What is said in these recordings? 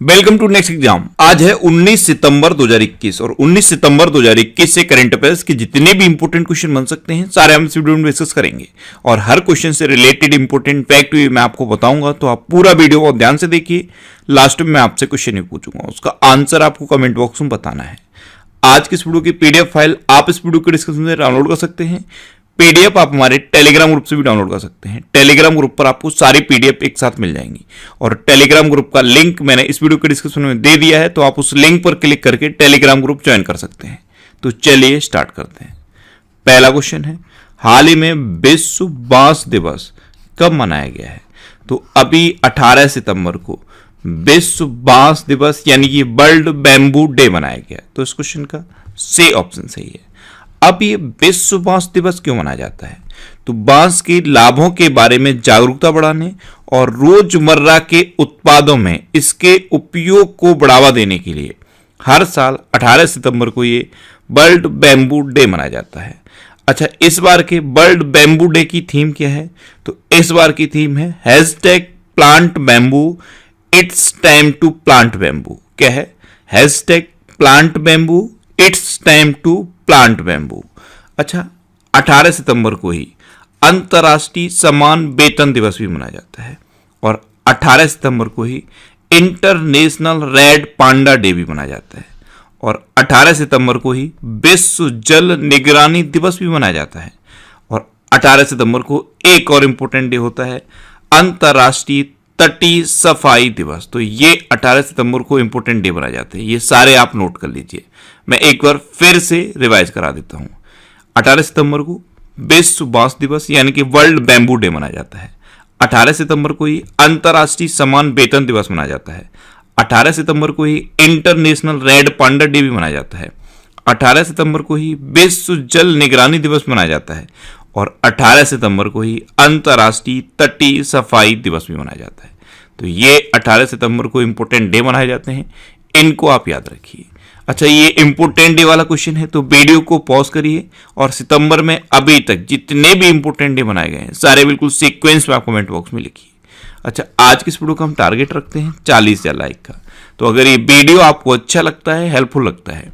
Welcome to next exam. आज है 19 सितंबर 2021 और 19 सितंबर 2021 से करंट अफेयर्स के जितने भी इंपोर्टेंट क्वेश्चन बन सकते हैं सारे हम इस वीडियो में डिस्कस करेंगे और हर क्वेश्चन से रिलेटेड इंपोर्टेंट फैक्ट भी मैं आपको बताऊंगा, तो आप पूरा वीडियो को ध्यान से देखिए। लास्ट में मैं आपसे क्वेश्चन भी पूछूंगा, उसका आंसर आपको कमेंट बॉक्स में बताना है। आज की इस वीडियो की पीडीएफ फाइल आप इस वीडियो के डिस्क्रिप्शन में डाउनलोड कर सकते हैं। पीडीएफ आप हमारे टेलीग्राम ग्रुप से भी डाउनलोड कर सकते हैं। टेलीग्राम ग्रुप पर आपको सारी पीडीएफ एक साथ मिल जाएंगी और टेलीग्राम ग्रुप का लिंक मैंने इस वीडियो के डिस्क्रिप्शन में दे दिया है, तो आप उस लिंक पर क्लिक करके टेलीग्राम ग्रुप ज्वाइन कर सकते हैं। तो चलिए स्टार्ट करते हैं। पहला क्वेश्चन है, हाल ही में विश्व बांस दिवस कब मनाया गया है? तो अभी 18 सितंबर को विश्व बांस दिवस यानी कि वर्ल्ड बैम्बू डे मनाया गया। तो इस क्वेश्चन का सी ऑप्शन सही है। अब ये विश्व बांस दिवस क्यों मनाया जाता है? तो बांस के लाभों के बारे में जागरूकता बढ़ाने और रोजमर्रा के उत्पादों में इसके उपयोग को बढ़ावा देने के लिए हर साल 18 सितंबर को ये वर्ल्ड बैम्बू डे मनाया जाता है। अच्छा, इस बार के वर्ल्ड बैम्बू डे की थीम क्या है? तो इस बार की थीम है #plant bamboo, it's time to plant bamboo. क्या है? #Plant bamboo, it's time to plant bamboo. अच्छा, 18 सितंबर को ही अंतर्राष्ट्रीय समान वेतन दिवस भी मनाया जाता है और 18 सितंबर को ही इंटरनेशनल रेड पांडा डे भी मनाया जाता है और 18 सितंबर को ही विश्व जल निगरानी दिवस भी मनाया जाता है और 18 सितंबर को एक और इंपॉर्टेंट डे होता है अंतर्राष्ट्रीय तटीय सफाई दिवस। तो ये 18 सितंबर को इंपॉर्टेंट डे बनाए जाते हैं। ये सारे आप नोट कर लीजिए। मैं एक बार फिर से रिवाइज करा देता हूं। 18 सितंबर को विश्व बांस दिवस यानी कि वर्ल्ड बैम्बू डे मनाया जाता है। 18 सितंबर को ही अंतर्राष्ट्रीय समान वेतन दिवस मनाया जाता है। 18 सितंबर को ही इंटरनेशनल रेड पांडा डे भी मनाया जाता है। 18 सितंबर को ही विश्व जल निगरानी दिवस मनाया जाता है और 18 सितंबर को ही अंतर्राष्ट्रीय तटीय सफाई दिवस भी मनाया जाता है। तो ये 18 सितंबर को इंपॉर्टेंट डे मनाए जाते हैं, इनको आप याद रखिए। अच्छा, ये इंपॉर्टेंट डे वाला क्वेश्चन है तो वीडियो को पॉज करिए और सितंबर में अभी तक जितने भी इंपॉर्टेंट डे बनाए गए हैं सारे बिल्कुल सीक्वेंस में आप कमेंट बॉक्स में लिखिए। अच्छा, आज की इस वीडियो का हम टारगेट रखते हैं 40,000 लाइक का। तो अगर ये वीडियो आपको अच्छा लगता है, हेल्पफुल लगता है,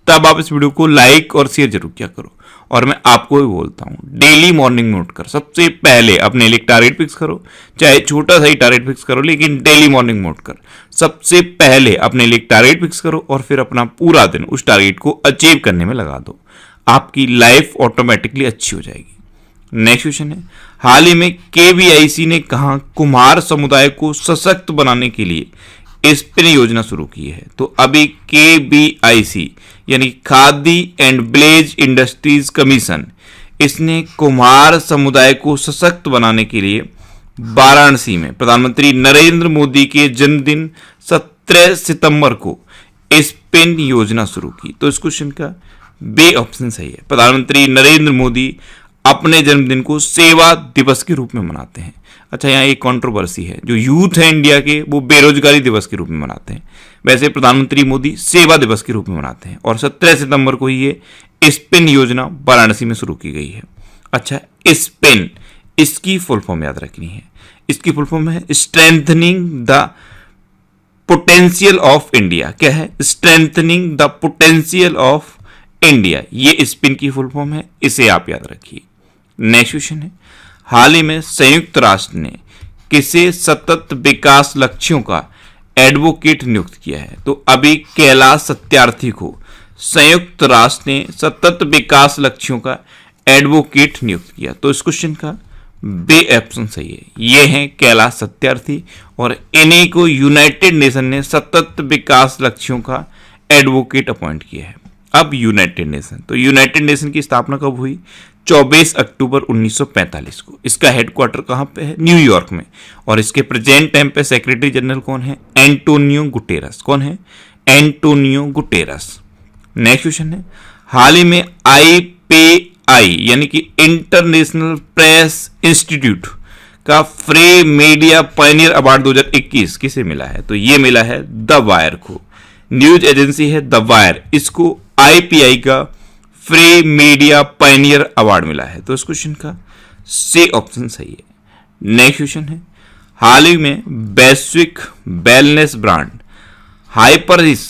तब आप इस वीडियो को लाइक और शेयर जरूर किया करो। और मैं आपको भी बोलता हूं, डेली मॉर्निंग में उठकर सबसे पहले अपने लिए टारगेट फिक्स करो, चाहे छोटा सा ही टारगेट फिक्स करो, लेकिन डेली मॉर्निंग में उठकर सबसे पहले अपने लिए टारगेट फिक्स करो और फिर अपना पूरा दिन उस टारगेट को अचीव करने में लगा दो। आपकी लाइफ ऑटोमेटिकली अच्छी हो जाएगी। नेक्स्ट क्वेश्चन है, हाल ही में केवीआईसी ने कहा कुम्हार समुदाय को सशक्त बनाने के लिए स्पिन योजना शुरू की है। तो अभी केवीआईसी यानी khadi and village industries commission, इसने कुम्हार समुदाय को सशक्त बनाने के लिए वाराणसी में प्रधानमंत्री नरेंद्र मोदी के जन्मदिन 17 सितंबर को स्पिन योजना शुरू की। तो इस क्वेश्चन का बी ऑप्शन सही है। प्रधानमंत्री नरेंद्र मोदी अपने जन्मदिन को सेवा दिवस के रूप में मनाते हैं। अच्छा, यहाँ एक कंट्रोवर्सी है, जो यूथ है इंडिया के वो बेरोजगारी दिवस के रूप में मनाते हैं, वैसे प्रधानमंत्री मोदी सेवा दिवस के रूप में मनाते हैं और 17 सितंबर को ये स्पिन योजना वाराणसी में शुरू की गई है। अच्छा, स्पिन, इसकी फुल फॉर्म याद रखनी है। इसकी फुल फॉर्म है strengthening the potential of India. क्या है? Strengthening the potential of India, ये स्पिन की फुल फॉर्म है, इसे आप याद रखिए। नेक्स्ट क्वेश्चन है, हाल ही में संयुक्त राष्ट्र ने किसे सतत विकास लक्ष्यों का एडवोकेट नियुक्त किया है? तो अभी कैलाश सत्यार्थी को संयुक्त राष्ट्र ने सतत विकास लक्ष्यों का एडवोकेट नियुक्त किया। तो इस क्वेश्चन का बी ऑप्शन सही है। ये हैं कैलाश सत्यार्थी और इन्हीं को यूनाइटेड नेशन ने सतत विकास लक्ष्यों का एडवोकेट अपॉइंट किया है। अब यूनाइटेड नेशन, तो यूनाइटेड नेशन की स्थापना कब हुई? 24 अक्टूबर 1945 को। इसका हेडक्वार्टर कहाँ पे है? न्यूयॉर्क में। और इसके प्रेजेंट टाइम पे सेक्रेटरी जनरल कौन है? Antonio Guterres. कौन है? Antonio Guterres. नेक्स्ट क्वेश्चन है, हाल ही में IPI यानी कि इंटरनेशनल प्रेस इंस्टीट्यूट का फ्री मीडिया पायनियर अवार्ड 2021 किसे मिला है? तो ये मिला है द वायर को। न्यूज एजेंसी है द वायर, इसको IPI का फ्री मीडिया पायनियर अवार्ड मिला है। तो इस क्वेश्चन का सी ऑप्शन सही है। नेक्स्ट क्वेश्चन है, हाल ही में वैश्विक वेलनेस ब्रांड हाइपरिस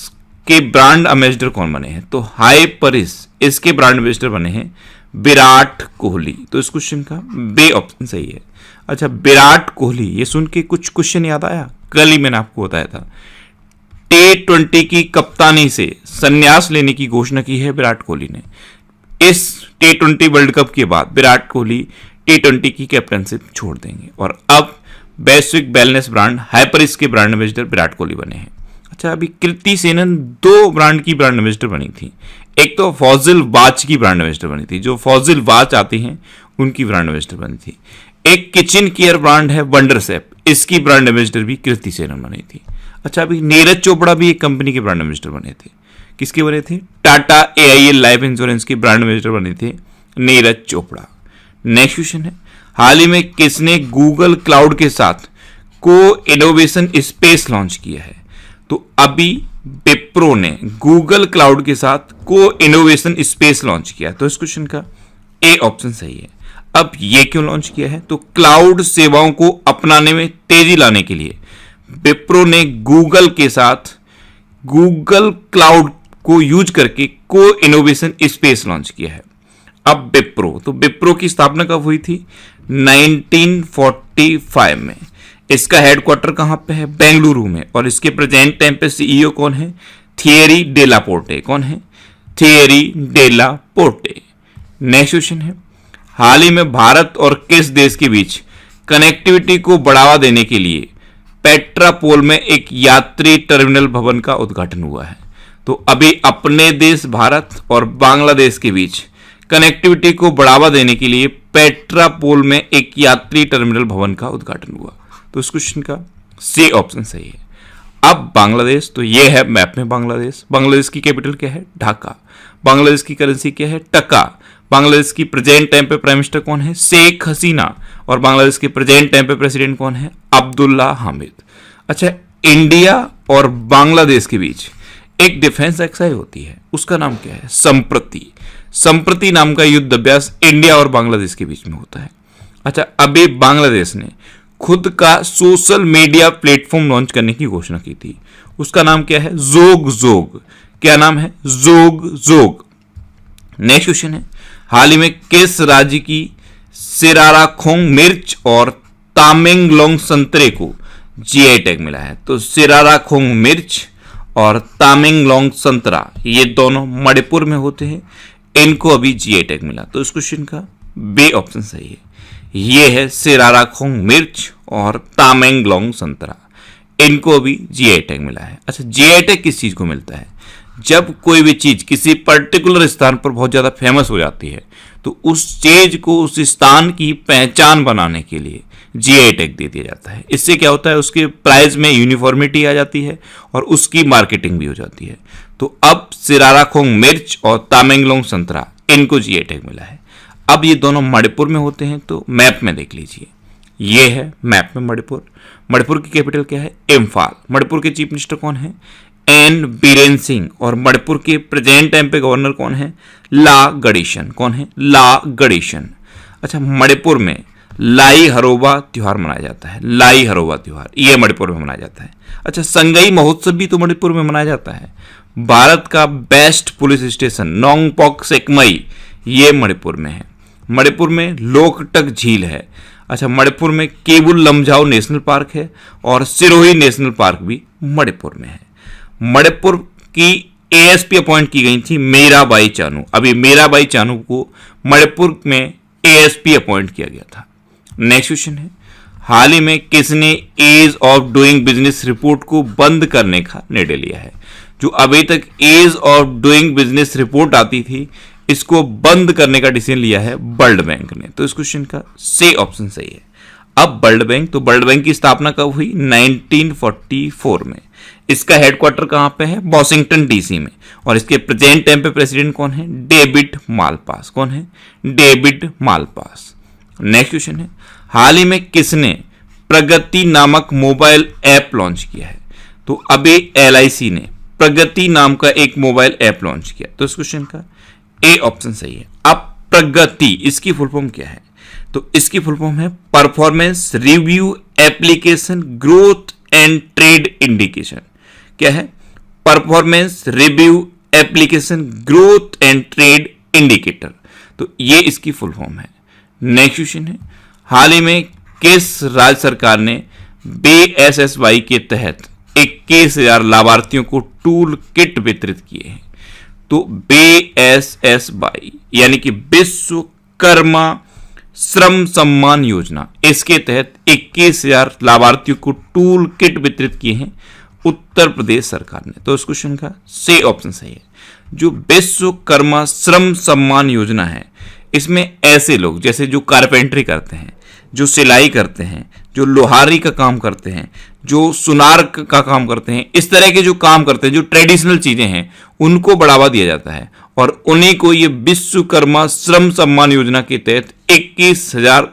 के ब्रांड एम्बेसडर कौन बने हैं? तो हाइपरिस इसके ब्रांड एम्बेसडर बने हैं विराट कोहली। तो इस क्वेश्चन का बे ऑप्शन सही है। अच्छा, विराट कोहली, ये सुन के कुछ क्वेश्चन याद आया? कल ही मैंने आपको बताया था, T20 की कप्तानी से संन्यास लेने की घोषणा की है विराट कोहली ने। इस T20 वर्ल्ड कप के बाद विराट कोहली T20 की कैप्टनशिप छोड़ देंगे और अब वैश्विक वेलनेस ब्रांड हाइपरिस के ब्रांड एम्बेसडर विराट कोहली बने हैं। अच्छा, अभी कृति सेनन दो ब्रांड की ब्रांड एम्बेसडर बनी थी। एक तो फॉजिल वाच की ब्रांड एम्बेसडर बनी थी, जो फॉजिल वाच आती हैं उनकी ब्रांड एम्बेसडर बनी थी। एक किचन केयर ब्रांड है वंडर सेफ, इसकी ब्रांड एम्बेसडर भी कृति सेनन बनी थी। अच्छा, अभी नीरज चोपड़ा भी एक कंपनी के ब्रांड एम्बेसडर बने थे। किसके बने थे? टाटा AIL लाइफ इंश्योरेंस के ब्रांड एम्बेसडर बने थे नीरज चोपड़ा। नेक्स्ट क्वेश्चन है, हाल ही में किसने गूगल क्लाउड के साथ को इनोवेशन स्पेस लॉन्च किया है? तो अभी विप्रो ने गूगल क्लाउड के साथ को इनोवेशन स्पेस लॉन्च किया। तो इस क्वेश्चन का ए ऑप्शन सही है। अब ये क्यों लॉन्च किया है? तो क्लाउड सेवाओं को अपनाने में तेजी लाने के लिए विप्रो ने गूगल के साथ गूगल क्लाउड को यूज करके को इनोवेशन स्पेस लॉन्च किया है। अब विप्रो की स्थापना कब हुई थी? 1945 में। इसका हेडक्वार्टर कहां पे है? बेंगलुरु में। और इसके प्रेजेंट टाइम पे CEO कौन है? थियरी डेला पोर्टे। कौन है? थियरी डेला पोर्टे। नेक्स्ट क्वेश्चन है, हाल ही में भारत और किस देश के बीच कनेक्टिविटी को बढ़ावा देने के लिए पेट्रापोल में एक यात्री टर्मिनल भवन का उद्घाटन हुआ है? तो अभी अपने देश भारत और बांग्लादेश के बीच कनेक्टिविटी को बढ़ावा देने के लिए पेट्रापोल में एक यात्री टर्मिनल भवन का उद्घाटन हुआ। तो इस क्वेश्चन का सी ऑप्शन सही है। अब बांग्लादेश, तो ये है मैप में बांग्लादेश। बांग्लादेश की कैपिटल क्या है? ढाका। बांग्लादेश की करेंसी क्या है? टका। बांग्लादेश की प्रेजेंट टाइम पे प्राइम मिनिस्टर कौन है? शेख हसीना। और बांग्लादेश के प्रेजेंट टाइम पे प्रेसिडेंट कौन है? अब्दुल्ला हामिद। अच्छा, इंडिया और बांग्लादेश के बीच एक डिफेंस एक्सरसाइज होती है, उसका नाम क्या है? संप्रति। संप्रति नाम का युद्ध अभ्यास इंडिया और बांग्लादेश के बीच में होता है। अच्छा, अभी बांग्लादेश ने खुद का सोशल मीडिया प्लेटफॉर्म लॉन्च करने की घोषणा की थी, उसका नाम क्या है? जोग जोग। क्या नाम है? जोग जोग। नेक्स्ट क्वेश्चन है, हाल ही में किस राज्य की सिराराखोंग मिर्च और तामेंगलोंग संतरे को GI टैग मिला है? तो सिराराखोंग मिर्च और तामेंगलोंग संतरा ये दोनों मणिपुर में होते हैं, इनको अभी GI टैग मिला। तो इस क्वेश्चन का बे ऑप्शन सही है। ये है सिराराखोंग मिर्च और तामेंगलोंग संतरा, इनको अभी GI टैग मिला है। अच्छा, GI टैग किस चीज को मिलता है? जब कोई भी चीज किसी पर्टिकुलर स्थान पर बहुत ज्यादा फेमस हो जाती है तो उस चीज को, उस स्थान की पहचान बनाने के लिए GI टैग दे दिया जाता है। इससे क्या होता है? उसके प्राइस में यूनिफॉर्मिटी आ जाती है और उसकी मार्केटिंग भी हो जाती है। तो अब सिराराखोंग मिर्च और तामेंगलोंग संतरा, इनको GI टैग मिला है। अब ये दोनों मणिपुर में होते हैं, तो मैप में देख लीजिए, ये है मैप में मणिपुर। मणिपुर की कैपिटल क्या है? इम्फाल। मणिपुर के चीफ मिनिस्टर कौन है? N बीरेन सिंह। और मणिपुर के प्रेजेंट टाइम पे गवर्नर कौन है? ला गणेशन। कौन है? ला गणेशन। अच्छा, मणिपुर में लाई हरोबा त्योहार मनाया जाता है। लाई हरोबा त्योहार ये मणिपुर में मनाया जाता है। अच्छा, संगई महोत्सव भी तो मणिपुर में मनाया जाता है। भारत का बेस्ट पुलिस स्टेशन नोंगपोक सेकमई ये मणिपुर में है। मणिपुर में लोकटक झील है। अच्छा, मणिपुर में केबुल लमझाओ नेशनल पार्क है और सिरोही नेशनल पार्क भी मणिपुर में है। मणिपुर की ASP अपॉइंट की गई थी मीराबाई चानू। अभी मीराबाई चानू को मणिपुर में ASP अपॉइंट किया गया था। नेक्स्ट क्वेश्चन है, हाल ही में किसने ease of doing business report को बंद करने का निर्णय लिया है? जो अभी तक ease of doing business report आती थी, इसको बंद करने का डिसीजन लिया है वर्ल्ड बैंक ने। तो इस क्वेश्चन का सी ऑप्शन सही है। अब वर्ल्ड बैंक, तो वर्ल्ड बैंक की स्थापना कब हुई? 1944 में। इसका हेडक्वार्टर कहां पे है? वॉशिंगटन DC में। और इसके प्रेजेंट टाइम पे प्रेसिडेंट कौन है? David Malpass. कौन है? David Malpass. नेक्स्ट क्वेश्चन है, हाल ही में किसने प्रगति नामक मोबाइल ऐप लॉन्च किया है? तो अभी LIC ने प्रगति नाम का एक मोबाइल ऐप लॉन्च किया। तो इस क्वेश्चन का ए ऑप्शन सही है। अब प्रगति, इसकी फुल फॉर्म क्या है? तो इसकी फुल फॉर्म है performance review application growth and trade indication. क्या है? Performance review application growth and trade indicator, तो ये इसकी फुल फॉर्म है। नेक्स्ट क्वेश्चन है, हाल ही में किस राज्य सरकार ने BSSY के तहत 21,000 लाभार्थियों को टूल किट वितरित किए हैं? तो BSSY यानी कि विश्वकर्मा श्रम सम्मान योजना, इसके तहत 21,000 लाभार्थियों को टूल किट वितरित किए हैं उत्तर प्रदेश सरकार ने। तो इस क्वेश्चन का सी ऑप्शन सही है। जो विश्वकर्मा श्रम सम्मान योजना है, इसमें ऐसे लोग जैसे जो कारपेंटरी करते हैं, जो सिलाई करते हैं, जो लोहारी का काम करते हैं, जो सुनार का काम करते हैं, इस तरह के जो काम करते हैं, जो ट्रेडिशनल चीजें हैं, उनको बढ़ावा दिया जाता है और उन्हीं को ये विश्वकर्मा श्रम सम्मान योजना के तहत 21,000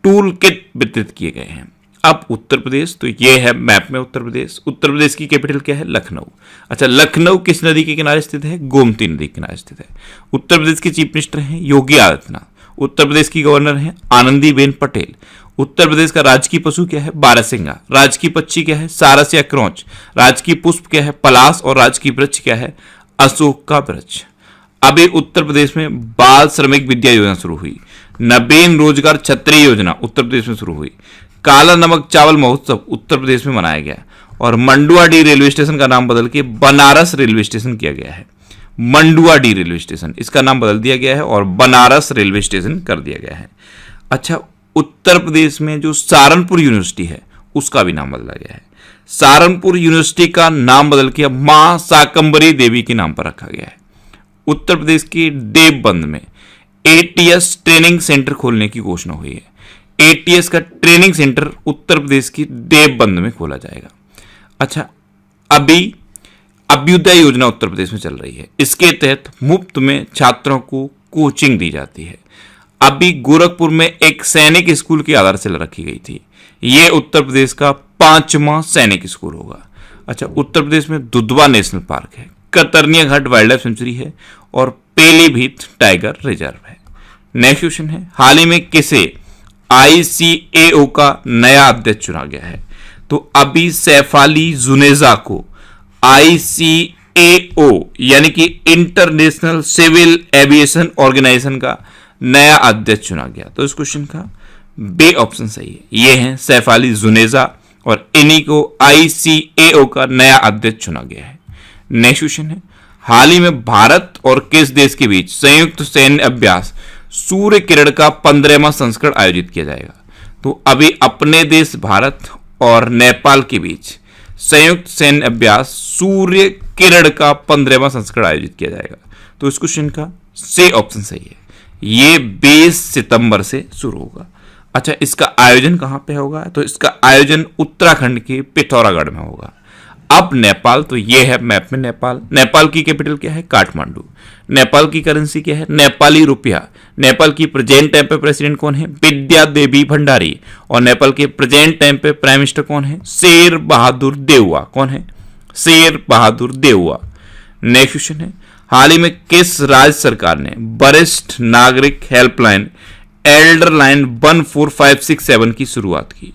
टूल किट वितरित किए गए हैं। अब उत्तर प्रदेश, तो ये है मैप में उत्तर प्रदेश। उत्तर प्रदेश की कैपिटल क्या है? लखनऊ। अच्छा, लखनऊ किस नदी के किनारे स्थित है? गोमती नदी के किनारे स्थित है। उत्तर प्रदेश के चीफ मिनिस्टर हैं योगी आदित्यनाथ। उत्तर प्रदेश की गवर्नर हैं आनंदीबेन पटेल। उत्तर प्रदेश का राजकीय पशु क्या है? बारहसिंगा। राजकीय पक्षी क्या है? सारस या क्रोंच। राजकीय पुष्प क्या है? पलाश। और राजकीय वृक्ष क्या है? अशोक का वृक्ष। अभी उत्तर प्रदेश में बाल श्रमिक विद्या योजना शुरू हुई। नवीन रोजगार छतरी योजना उत्तर प्रदेश में शुरू हुई। काला नमक चावल महोत्सव उत्तर प्रदेश में मनाया गया और मंडुआडीह रेलवे स्टेशन का नाम बदल के बनारस रेलवे स्टेशन किया गया है। मंडुआडीह रेलवे स्टेशन, इसका नाम बदल दिया गया है और बनारस रेलवे स्टेशन कर दिया गया है। अच्छा, उत्तर प्रदेश में जो सहारनपुर यूनिवर्सिटी है, उसका भी नाम बदला गया है। सहारनपुर यूनिवर्सिटी का नाम बदल के मां शाकंभरी देवी के नाम पर रखा गया है। उत्तर प्रदेश के देवबंद में ATS ट्रेनिंग सेंटर खोलने की घोषणा हुई है। ATS का ट्रेनिंग सेंटर उत्तर प्रदेश की देवबंद में खोला जाएगा। अच्छा, अभी अभ्युदय योजना उत्तर प्रदेश में चल रही है। इसके तहत मुफ्त में छात्रों को कोचिंग दी जाती है। अभी गोरखपुर में एक सैनिक स्कूल की आधारशिला रखी गई थी। यह उत्तर प्रदेश का 5वां सैनिक स्कूल होगा। अच्छा, उत्तर प्रदेश में दुधवा नेशनल पार्क है, कतरनिया घाट वाइल्ड लाइफ सेंचुरी है और पीलीभीत टाइगर रिजर्व है। नेक्स्ट क्वेश्चन है, हाल ही में किसे ICAO का नया अध्यक्ष चुना गया है? तो अभी सैफ अली जुनेजा को ICAO यानी कि इंटरनेशनल सिविल एविएशन ऑर्गेनाइजेशन का नया अध्यक्ष चुना गया। तो इस क्वेश्चन का बी ऑप्शन सही है। ये हैं सैफ अली जुनेजा और इन्हीं को ICAO का नया अध्यक्ष चुना गया है। नेक्स्ट क्वेश्चन है, हाल ही में भारत और किस देश के बीच संयुक्त सैन्य अभ्यास सूर्य किरण का 15वां संस्करण आयोजित किया जाएगा? तो अभी अपने देश भारत और नेपाल के बीच संयुक्त सैन्य अभ्यास सूर्य किरण का 15वां संस्करण आयोजित किया जाएगा। तो इस क्वेश्चन का सी ऑप्शन सही है। ये 20 सितंबर से शुरू होगा। अच्छा, इसका आयोजन कहां पे होगा? तो इसका आयोजन उत्तराखंड के पिथौरागढ़ में होगा। अब नेपाल, तो ये है मैप में नेपाल। नेपाल की कैपिटल क्या है? काठमांडू। नेपाल की करेंसी क्या है? नेपाली रुपया। नेपाल की प्रेजेंट टाइम पे प्रेसिडेंट कौन है? विद्या देवी भंडारी। और नेपाल के प्रेजेंट टाइम पे प्राइम मिनिस्टर कौन है? शेर बहादुर देउवा। कौन है? शेर बहादुर देउवा। नेक्स्ट क्वेश्चन है, हाल ही में किस राज्य सरकार ने वरिष्ठ नागरिक हेल्पलाइन एल्डर लाइन 14567 की शुरुआत की?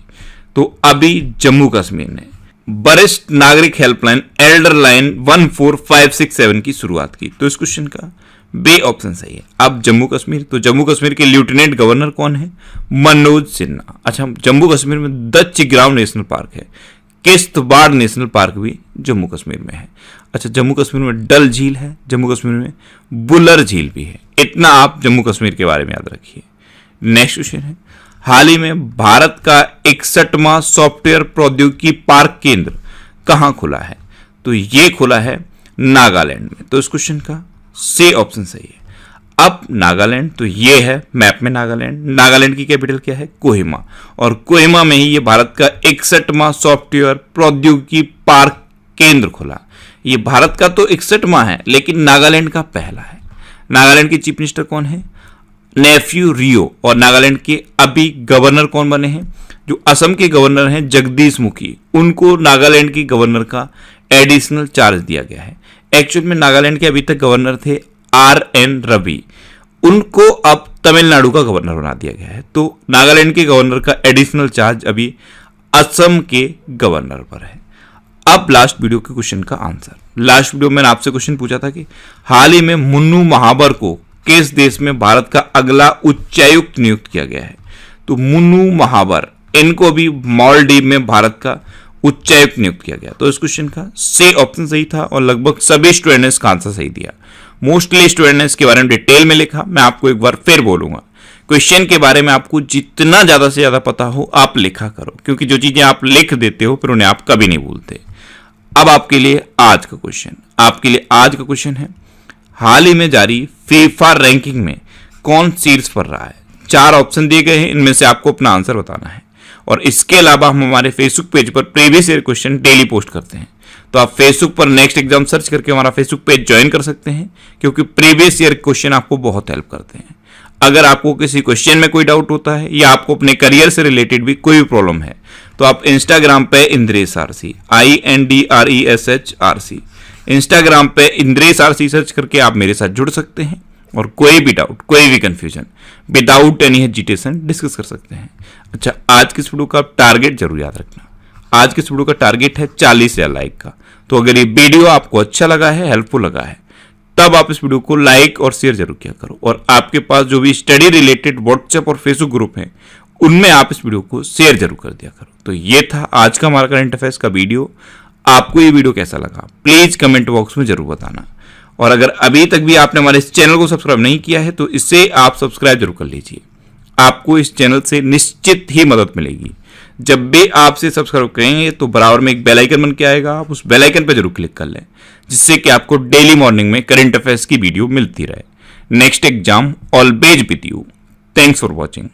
तो अभी जम्मू कश्मीर ने वरिष्ठ नागरिक हेल्पलाइन एल्डर लाइन 14567 की शुरुआत की। तो इस क्वेश्चन का बी ऑप्शन सही है। अब जम्मू कश्मीर, तो जम्मू कश्मीर के लेफ्टिनेंट गवर्नर कौन है? मनोज सिन्हा। अच्छा, जम्मू कश्मीर में दच्च ग्राम नेशनल पार्क है। किश्तवाड़ नेशनल पार्क भी जम्मू कश्मीर में है। अच्छा, जम्मू कश्मीर में डल झील है, जम्मू कश्मीर में बुलर झील भी है। इतना आप जम्मू कश्मीर के बारे में याद रखिए। नेक्स्ट क्वेश्चन है, हाल ही में भारत का 61वां सॉफ्टवेयर प्रौद्योगिकी पार्क केंद्र कहां खुला है? तो ये खुला है नागालैंड में। तो इस क्वेश्चन का सी ऑप्शन सही है। अब नागालैंड, तो ये है मैप में नागालैंड। नागालैंड की कैपिटल क्या है? कोहिमा। और कोहिमा में ही ये भारत का 61वां सॉफ्टवेयर प्रौद्योगिकी पार्क केंद्र खुला। ये भारत का तो 61वां है, लेकिन नागालैंड का पहला है। नागालैंड के चीफ मिनिस्टर कौन है? नेफ्यू रियो। और नागालैंड के अभी गवर्नर कौन बने हैं? जो असम के गवर्नर हैं जगदीश मुखी, उनको नागालैंड के गवर्नर का एडिशनल चार्ज दिया गया है। एक्चुअल में नागालैंड के अभी तक गवर्नर थे RN रवि, उनको अब तमिलनाडु का गवर्नर बना दिया गया है। तो नागालैंड के गवर्नर का एडिशनल चार्ज अभी असम के गवर्नर पर है। अब लास्ट वीडियो के क्वेश्चन का आंसर। लास्ट वीडियो में मैंने आपसे क्वेश्चन पूछा था कि हाल ही में मुन्नू महाबर को किस देश में भारत का अगला उच्चायुक्त नियुक्त किया गया है? तो मुन्नू महाबर, इनको भी मालदीव में भारत का उच्चायुक्त नियुक्त किया गया। तो इस क्वेश्चन का सी ऑप्शन सही था और लगभग सभी स्टूडेंट ने इसका आंसर सही दिया। मोस्टली स्टूडेंट ने इसके बारे में डिटेल में लिखा। मैं आपको एक बार फिर बोलूंगा, क्वेश्चन के बारे में आपको जितना ज्यादा से ज्यादा पता हो आप लिखा करो, क्योंकि जो चीजें आप लिख देते हो फिर उन्हें आप कभी नहीं भूलते। अब आपके लिए आज का क्वेश्चन है, हाल ही में जारी फीफा रैंकिंग में कौन शीर्ष पर रहा है? 4 ऑप्शन दिए गए हैं, इनमें से आपको अपना आंसर बताना है। और इसके अलावा हम हमारे फेसबुक पेज पर previous year question daily post करते हैं, तो आप फेसबुक पर नेक्स्ट एग्जाम सर्च करके हमारा फेसबुक पेज ज्वाइन कर सकते हैं, क्योंकि प्रीवियस ईयर क्वेश्चन आपको बहुत हेल्प करते हैं। अगर आपको किसी क्वेश्चन में कोई डाउट होता है या आपको अपने करियर से रिलेटेड भी कोई प्रॉब्लम है, तो आप इंस्टाग्राम पे इंद्रेश आरसी, INDRESH इंस्टाग्राम पे इंद्रेश आरसी सर्च करके आप मेरे साथ जुड़ सकते हैं और कोई भी डाउट, कोई भी confusion without any hesitation discuss कर सकते हैं। अच्छा, आज की इस वीडियो का टारगेट जरूर याद रखना। आज के इस वीडियो का टारगेट है 40,000 लाइक का। तो अगर ये वीडियो आपको अच्छा लगा है, हेल्पफुल लगा है, तब आप इस वीडियो को लाइक और शेयर जरूर किया करो। और आपके पास जो भी स्टडी रिलेटेड व्हाट्सएप और फेसबुक ग्रुप हैं, उनमें आप इस वीडियो को शेयर जरूर कर दिया करो। तो ये था आज का हमारा करंट अफेयर्स का वीडियो। आपको ये वीडियो कैसा लगा प्लीज कमेंट बॉक्स में जरूर बताना। और अगर अभी तक भी आपने हमारे इस चैनल को सब्सक्राइब नहीं किया है तो इसे आप सब्सक्राइब जरूर कर लीजिए। आपको इस चैनल से निश्चित ही मदद मिलेगी। जब भी आपसे सब्सक्राइब करेंगे तो बराबर में एक बेल आइकन बन के आएगा, आप उस बेल आइकन पर जरूर क्लिक कर लें, जिससे कि आपको डेली मॉर्निंग में करंट अफेयर्स की वीडियो मिलती रहे। Next exam always with you. Thanks for watching.